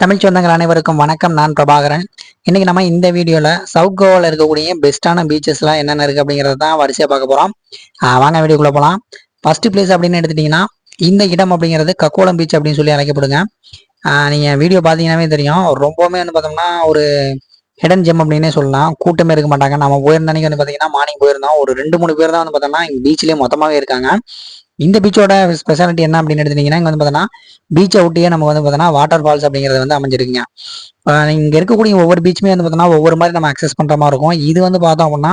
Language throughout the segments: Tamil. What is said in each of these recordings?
தமிழ் சொந்தங்கள் அனைவருக்கும் வணக்கம். நான் பிரபாகரன். இன்னைக்கு நம்ம இந்த வீடியோல சவுத் கோவால இருக்கக்கூடிய பெஸ்டான பீச்சஸ்லாம் என்னென்ன இருக்கு அப்படிங்கறத தான் வரிசையா பார்க்க போறோம். வாங்க வீடியோக்குள்ள போலாம். ஃபர்ஸ்ட் பிளேஸ் அப்படின்னு எடுத்துட்டீங்கன்னா இந்த இடம் அப்படிங்கிறது கக்கோலம் பீச் அப்படின்னு சொல்லி அழைக்கப்படுங்க. நீங்க வீடியோ பாத்தீங்கன்னாவே தெரியும். ரொம்பவுமே வந்து பார்த்தோம்னா ஒரு ஹிடன் ஜெம் அப்படின்னே சொல்லலாம். கூட்டமே இருக்க மாட்டாங்க. நம்ம போயிருந்த அன்னைக்கு வந்து பாத்தீங்கன்னா மார்னிங் போயிருந்தோம். ஒரு 2-3 பேர் தான் வந்து பார்த்தோம்னா பீச்லயே மொத்தமாவே இருக்காங்க. இந்த பீச்சோட ஸ்பெஷாலிட்டி என்ன அப்படின்னு எடுத்துட்டீங்கன்னா இங்க வந்து பார்த்தோன்னா பீச்சை ஒட்டியே நம்ம வந்து பார்த்தோன்னா வாட்டர் ஃபால்ஸ் அப்படிங்கிறது வந்து அமைஞ்சிருக்குங்க. இங்க இருக்கக்கூடிய ஒவ்வொரு பீச்சுமே வந்து பார்த்தோன்னா ஒவ்வொரு மாதிரி நம்ம அக்சஸ் பண்ற மாதிரி இருக்கும். இது வந்து பார்த்தோம் அப்படின்னா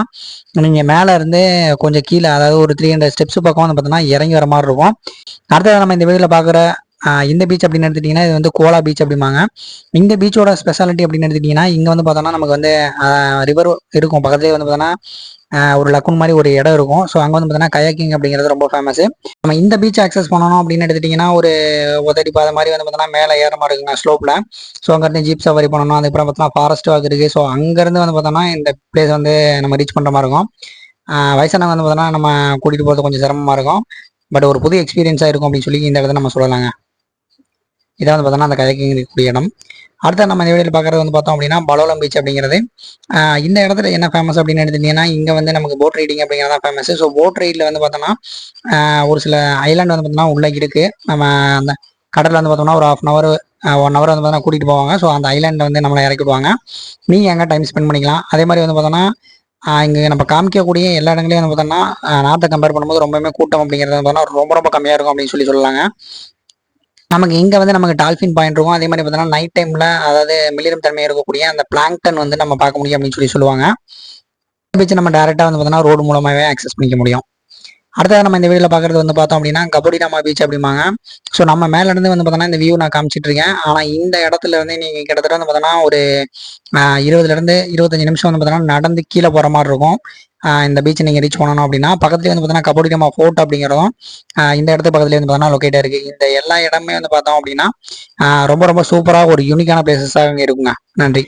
நீங்க மேல இருந்து கொஞ்சம் கீழே, அதாவது ஒரு 300 ஸ்டெப்ஸ் பக்கம் வந்து பார்த்தோன்னா இறங்கி வர மாதிரி இருக்கும். அடுத்தது நம்ம இந்த வீடியோல பாக்குற இந்த பீச் அப்படின்னு எடுத்துட்டீங்கன்னா இது வந்து கோலா பீச் அப்படிம்பாங்க. இந்த பீச்சோட ஸ்பெஷாலிட்டி அப்படின்னு எடுத்துட்டீங்கன்னா இங்க வந்து பார்த்தோன்னா நமக்கு வந்து ரிவர் இருக்கும். பக்கத்துலேயே வந்து பார்த்தோன்னா ஒரு லக்குன் மாதிரி ஒரு இடம் இருக்கும். ஸோ அங்கே வந்து பார்த்தீங்கன்னா கயாக்கிங் அப்படிங்கிறது ரொம்ப ஃபேமஸ். நம்ம இந்த பீச் ஆக்சஸ் பண்ணணும் அப்படின்னு எடுத்துட்டீங்கன்னா ஒரு உதடி பாதை மாதிரி வந்து பார்த்தீங்கன்னா மேலே ஏற மாதிரி இருக்குங்க ஸ்லோப்பில். ஸோ அங்கேருந்து ஜீப் சவாரி பண்ணணும். அதுக்கப்புறம் பார்த்தீங்கன்னா ஃபாரஸ்ட் வாக் இருக்குது. ஸோ அங்கேருந்து வந்து பார்த்தோன்னா இந்த பிளேஸ் வந்து நம்ம ரீச் பண்ணுற மாதிரி இருக்கும். வயசானவங்க வந்து பார்த்தோன்னா நம்ம கூட்டிகிட்டு போகிறது கொஞ்சம் சிரமமாக இருக்கும். பட் ஒரு புது எக்ஸ்பீரியன்ஸாக இருக்கும் அப்படின்னு சொல்லி இந்த இடத்துல நம்ம சொல்லலாங்க. இதை வந்து பார்த்தோன்னா அந்த கயாக்கிங் இருக்கக்கூடிய இடம். அடுத்த நம்ம இந்த வீடியோவில் பார்க்குறது வந்து பார்த்தோம் அப்படின்னா பலோலம் பீச் அப்படிங்கிறது. இந்த இடத்துல என்ன ஃபேமஸ் அப்படின்னு எடுத்துட்டீங்கன்னா இங்கே வந்து நமக்கு போட் ரைடிங் அப்படிங்கிறதா ஃபேமஸ். ஸோ போட் ரைடில் வந்து பார்த்தோன்னா ஒரு சில ஐலாண்ட் வந்து பார்த்தோம்னா உள்ளே இருக்குது. நம்ம அந்த கடலில் வந்து பார்த்தோம்னா ஒரு 1/2 1 ஹவர் வந்து பார்த்தோன்னா கூட்டிகிட்டு போவாங்க. ஸோ அந்த ஐலாண்டில் வந்து நம்மளை இறக்கி விடுவாங்க. நீங்கள் அங்கே டைம் ஸ்பெண்ட் பண்ணிக்கலாம். அதே மாதிரி வந்து பார்த்தோன்னா இங்கே நம்ம காமிக்கக்கூடிய எல்லா இடங்களையும் வந்து பார்த்தோம்னா நார்த்தை கம்பேர் பண்ணும்போது ரொம்பவே கூட்டம் அப்படிங்கிறது வந்து பார்த்தோன்னா ரொம்ப ரொம்ப கம்மியாக இருக்கும் அப்படின்னு சொல்லலாங்க. நமக்கு இங்கே வந்து நமக்கு டால்ஃபின் பாயிண்ட் இருக்கும். அதே மாதிரி பார்த்தோன்னா நைட் டைமில், அதாவது மிளிரும் தன்மை இருக்கக்கூடிய அந்த பிளாங்டன் வந்து நம்ம பார்க்க முடியும் அப்படின்னு சொல்லுவாங்க. பீச் நம்ம டேரெக்டாக வந்து பார்த்தோன்னா ரோடு மூலமாகவே ஆக்சஸ் பண்ணிக்க முடியும். அடுத்தது நம்ம இந்த வீடியோவில் பார்க்குறது வந்து பார்த்தோம் அப்படின்னா கபடிராமா பீச் அப்படிம்பாங்க. ஸோ நம்ம மேலேருந்து வந்து பார்த்தோன்னா இந்த வியூ நான் காமிச்சிட்டு இருக்கேன். ஆனால் இந்த இடத்துல வந்து நீங்கள் கிட்டத்தட்ட வந்து பார்த்தோன்னா ஒரு 20லேருந்து 25 நிமிஷம் வந்து பார்த்தோன்னா நடந்து கீழே போகிற மாதிரி இருக்கும். இந்த பீச்சை நீங்கள் ரீச் பண்ணணும் அப்படின்னா பக்கத்துலேயே வந்து பார்த்தோன்னா கபடிராமா ஃபோர்ட் அப்படிங்கிறதும் இந்த இடத்து பக்கத்துலேயே வந்து பார்த்தோன்னா லொக்கேட்டாக இருக்குது. இந்த எல்லா இடமே வந்து பார்த்தோம் அப்படின்னா ரொம்ப ரொம்ப சூப்பராக ஒரு யூனிக்கான பிளேசஸாக இங்கே இருக்குங்க. நன்றி.